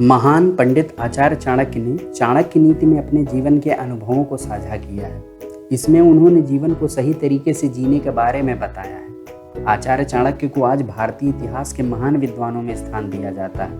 महान पंडित आचार्य चाणक्य ने चाणक्य नीति में अपने जीवन के अनुभवों को साझा किया है। इसमें उन्होंने जीवन को सही तरीके से जीने के बारे में बताया है। आचार्य चाणक्य को आज भारतीय इतिहास के महान विद्वानों में स्थान दिया जाता है।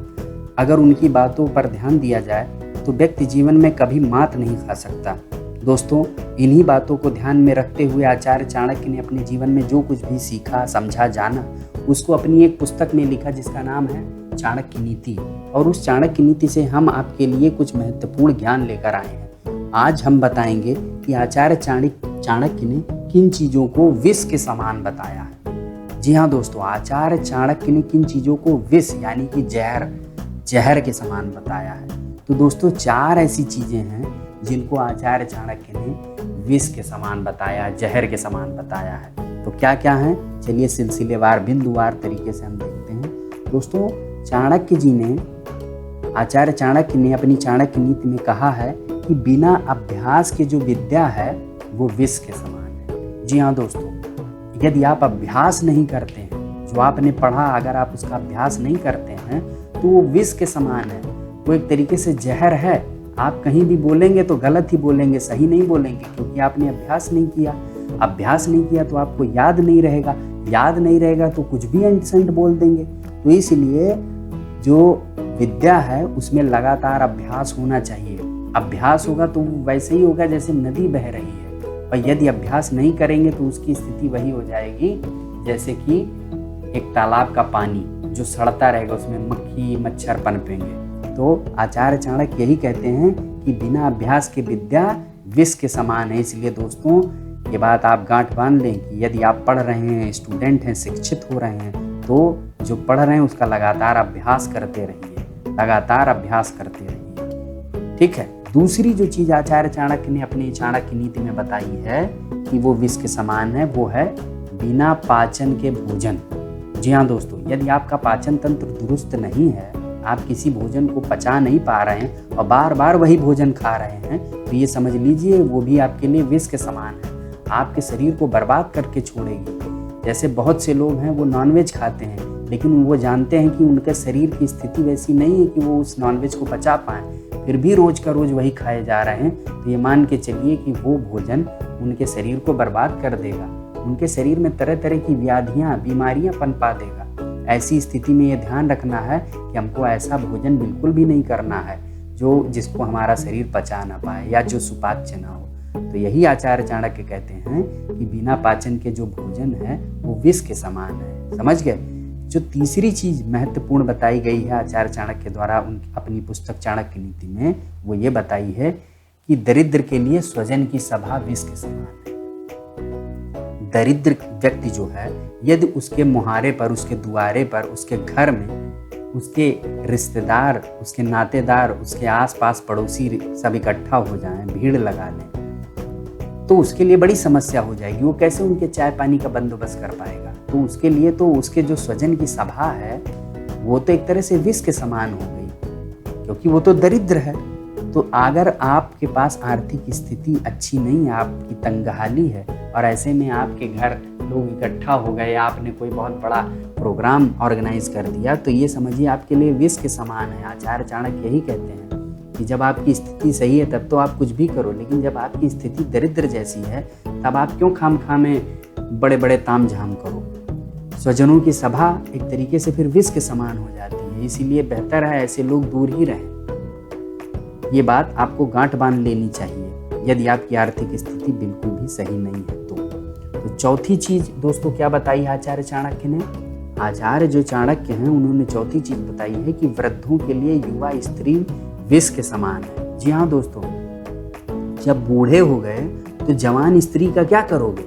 अगर उनकी बातों पर ध्यान दिया जाए तो व्यक्ति जीवन में कभी मात नहीं खा सकता। दोस्तों, इन्हीं बातों को ध्यान में रखते हुए आचार्य चाणक्य ने अपने जीवन में जो कुछ भी सीखा, समझा, जाना, उसको अपनी एक पुस्तक में लिखा जिसका नाम है चाणक्य नीति। और उस चाणक्य नीति से हम आपके लिए कुछ महत्वपूर्ण ज्ञान लेकर आए हैं। आज हम बताएंगे कि आचार्य चाणक्य ने किन चीज़ों को विष के समान बताया है। जी हाँ दोस्तों, आचार्य चाणक्य ने किन चीज़ों को विष यानी कि जहर के समान बताया है। तो दोस्तों, 4 ऐसी चीज़ें हैं जिनको आचार्य चाणक्य ने विष के समान बताया, जहर के समान बताया है। तो क्या क्या है, चलिए सिलसिलेवार, बिंदुवार तरीके से हम देखते हैं। दोस्तों, आचार्य चाणक्य ने अपनी चाणक्य नीति में कहा है कि बिना अभ्यास के जो विद्या है वो विष के समान है। जी हाँ दोस्तों, यदि आप अभ्यास नहीं करते हैं, जो आपने पढ़ा अगर आप उसका अभ्यास नहीं करते हैं तो वो विष के समान है। वो एक तरीके से जहर है। आप कहीं भी बोलेंगे तो गलत ही बोलेंगे, सही नहीं बोलेंगे, क्योंकि आपने अभ्यास नहीं किया। अभ्यास नहीं किया तो आपको याद नहीं रहेगा, याद नहीं रहेगा तो कुछ भी एंट बोल देंगे। तो इसलिए जो विद्या है उसमें लगातार अभ्यास होना चाहिए। अभ्यास होगा तो वैसे ही होगा जैसे नदी बह रही है, और यदि अभ्यास नहीं करेंगे तो उसकी स्थिति वही हो जाएगी जैसे कि एक तालाब का पानी जो सड़ता रहेगा, उसमें मक्खी मच्छर पनपेंगे। तो आचार्य चाणक्य यही कहते हैं कि बिना अभ्यास के विद्या विष के समान है। इसलिए दोस्तों, ये बात आप गांठ बांध लें कि यदि आप पढ़ रहे हैं, स्टूडेंट हैं, शिक्षित हो रहे हैं, तो जो पढ़ रहे हैं उसका लगातार अभ्यास करते रहिए, लगातार अभ्यास करते रहिए। ठीक है। दूसरी जो चीज़ आचार्य चाणक्य ने अपनी चाणक्य नीति में बताई है कि वो विष के समान है, वो है बिना पाचन के भोजन। जी हाँ दोस्तों, यदि आपका पाचन तंत्र दुरुस्त नहीं है, आप किसी भोजन को पचा नहीं पा रहे हैं और बार बार वही भोजन खा रहे हैं, तो ये समझ लीजिए वो भी आपके लिए विष के समान है। आपके शरीर को बर्बाद करके छोड़ेगी। जैसे बहुत से लोग हैं वो नॉनवेज खाते हैं, लेकिन वो जानते हैं कि उनके शरीर की स्थिति वैसी नहीं है कि वो उस नॉनवेज को पचा पाएँ, फिर भी रोज का रोज वही खाए जा रहे हैं। तो ये मान के चलिए कि वो भोजन उनके शरीर को बर्बाद कर देगा, उनके शरीर में तरह तरह की बीमारियां पनपा देगा। ऐसी स्थिति में ये ध्यान रखना है कि हमको ऐसा भोजन बिल्कुल भी नहीं करना है जिसको हमारा शरीर पचा ना पाए या जो सुपाच्य ना हो। तो यही आचार्य चाणक्य कहते हैं कि बिना पाचन के जो भोजन है वो विष के समान है। समझ गए। जो तीसरी चीज महत्वपूर्ण बताई गई है आचार्य चाणक्य द्वारा अपनी पुस्तक चाणक्य नीति में, वो ये बताई है कि दरिद्र के लिए स्वजन की सभा विष के समान है। दरिद्र व्यक्ति जो है, यदि उसके मुहारे पर, उसके दुआरे पर, उसके घर में उसके रिश्तेदार, उसके नातेदार, उसके आसपास पड़ोसी सब इकट्ठा हो जाएं, भीड़ लगा लें, तो उसके लिए बड़ी समस्या हो जाएगी। वो कैसे उनके चाय पानी का बंदोबस्त कर पाएगा। तो उसके लिए तो उसके जो स्वजन की सभा है वो तो एक तरह से विष के समान हो गई, क्योंकि वो तो दरिद्र है। तो अगर आपके पास आर्थिक स्थिति अच्छी नहीं है, आपकी तंगहाली है, और ऐसे में आपके घर लोग इकट्ठा हो गए, आपने कोई बहुत बड़ा प्रोग्राम ऑर्गेनाइज कर दिया, तो ये समझिए आपके लिए विष के समान है। आचार्य चाणक्य यही कहते हैं कि जब आपकी स्थिति सही है तब तो आप कुछ भी करो, लेकिन जब आपकी स्थिति दरिद्र जैसी है तब आप क्यों खामखा में बड़े बड़े ताम झाम करो। स्वजनों की सभा एक तरीके से फिर विष के समान हो जाती है। इसीलिए बेहतर है ऐसे लोग दूर ही रहें। ये बात आपको गांठ बांध लेनी चाहिए यदि आपकी आर्थिक स्थिति बिल्कुल भी सही नहीं है तो चौथी चीज दोस्तों क्या बताई है आचार्य चाणक्य ने? आचार्य जो चाणक्य हैं उन्होंने चौथी चीज बताई है कि वृद्धों के लिए युवा स्त्री विष के समान है। जी हाँ दोस्तों, जब बूढ़े हो गए तो जवान स्त्री का क्या करोगे?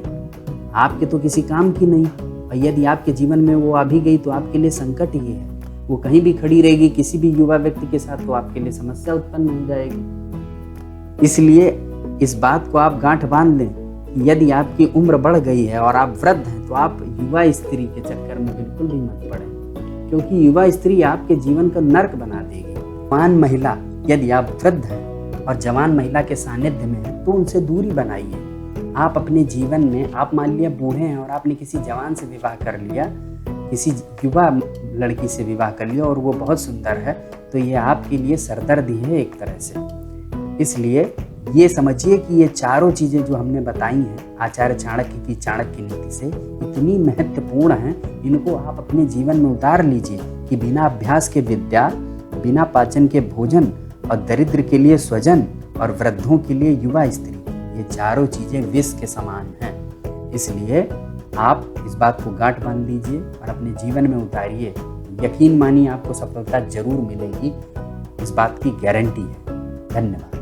आपके तो किसी काम की नहीं, और यदि आपके जीवन में वो आ भी गई तो आपके लिए संकट ही है। वो कहीं भी खड़ी रहेगी किसी भी युवा व्यक्ति के साथ, तो आपके लिए समस्या उत्पन्न हो जाएगी। इसलिए इस बात को आप गांठ बांध लें कि यदि आपकी उम्र बढ़ गई है और आप वृद्ध हैं तो आप युवा स्त्री के चक्कर में बिल्कुल भी मत पड़ें, क्योंकि युवा स्त्री आपके जीवन का नर्क बना देगी। जवान महिला, यदि आप वृद्ध हैं और जवान महिला के सानिध्य में हैं तो उनसे दूरी बनाइए। आप अपने जीवन में, आप मान लिया बूढ़े हैं और आपने किसी जवान से विवाह कर लिया, किसी युवा लड़की से विवाह कर लिया और वो बहुत सुंदर है, तो ये आपके लिए सरदर्दी है एक तरह से। इसलिए ये समझिए कि ये चारों चीज़ें जो हमने बताई हैं आचार्य चाणक्य की चाणक्य नीति से इतनी महत्वपूर्ण हैं, इनको आप अपने जीवन में उतार लीजिए कि बिना अभ्यास के विद्या, बिना पाचन के भोजन, और दरिद्र के लिए स्वजन, और वृद्धों के लिए युवा स्त्री, ये चारों चीज़ें विष के समान हैं। इसलिए आप इस बात को गांठ बांध लीजिए और अपने जीवन में उतारिए। यकीन मानिए आपको सफलता जरूर मिलेगी, इस बात की गारंटी है। धन्यवाद।